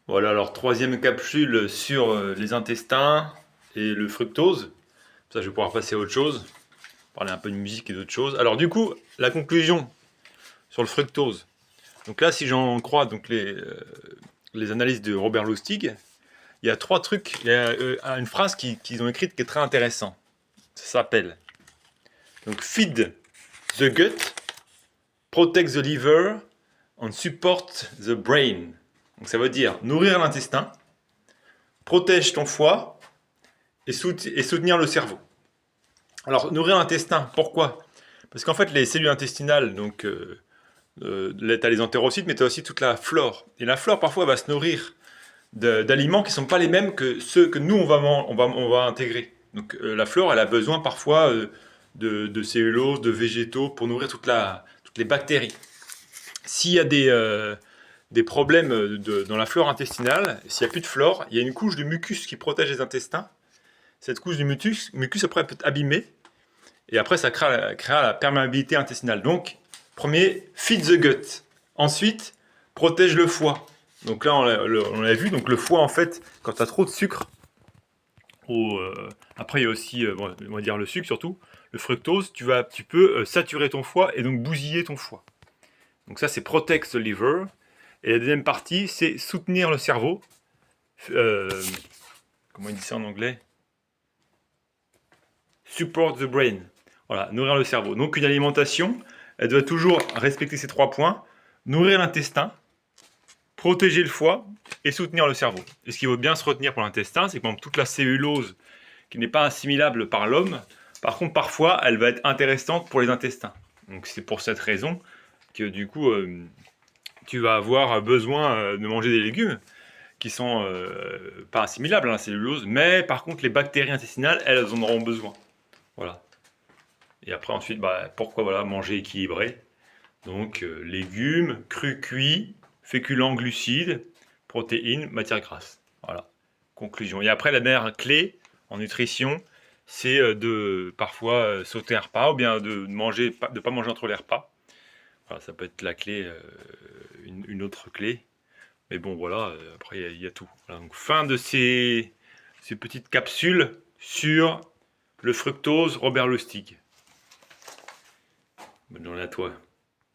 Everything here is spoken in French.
Voilà, alors troisième capsule sur les intestins et le fructose. Ça, je vais pouvoir passer à autre chose, parler un peu de musique et d'autres choses. Alors du coup, la conclusion sur le fructose. Donc là, si j'en crois donc les analyses de Robert Lustig, il y a trois trucs, il y a une phrase qu'ils ont écrite qui est très intéressante. Ça s'appelle donc feed the gut, protect the liver and support the brain. Donc ça veut dire nourrir l'intestin, protège ton foie et soutenir le cerveau. Alors nourrir l'intestin, pourquoi? Parce qu'en fait les cellules intestinales, donc tu as les entérocytes, mais tu as aussi toute la flore. Et la flore parfois va se nourrir d'aliments qui ne sont pas les mêmes que ceux que nous on va intégrer. Donc la flore elle a besoin parfois de cellulose, de végétaux pour nourrir toutes les bactéries. S'il y a des problèmes dans la flore intestinale, s'il n'y a plus de flore, il y a une couche de mucus qui protège les intestins. Cette couche de mucus après peut être abîmée, et après ça créera la perméabilité intestinale. Donc, premier, feed the gut. Ensuite, protège le foie. Donc là, on l'a vu, donc le foie, en fait, quand tu as trop de sucre, après il y a aussi, on va dire le sucre surtout, le fructose, tu peux saturer ton foie et donc bousiller ton foie. Donc ça, c'est protect the liver. Et la deuxième partie, c'est soutenir le cerveau. Euh, comment il dit ça en anglais? Support the brain. Voilà, nourrir le cerveau. Donc une alimentation, elle doit toujours respecter ces trois points. Nourrir l'intestin, protéger le foie et soutenir le cerveau. Et ce qu'il faut bien se retenir pour l'intestin, c'est que toute la cellulose qui n'est pas assimilable par l'homme, par contre parfois elle va être intéressante pour les intestins. Donc c'est pour cette raison que du coup tu vas avoir besoin de manger des légumes qui sont pas assimilables à la cellulose, mais par contre les bactéries intestinales, elles en auront besoin. Voilà. Et après ensuite, pourquoi manger équilibré. Donc légumes, crus cuits, féculents, glucides, protéines, matières grasses. Voilà. Conclusion. Et après la dernière clé en nutrition, c'est de parfois sauter un repas ou bien de pas manger entre les repas. Voilà, ça peut être la clé, une autre clé. Mais bon, voilà, après, il y a tout. Voilà, donc, fin de ces petites capsules sur le fructose Robert Lustig. Bonne journée à toi.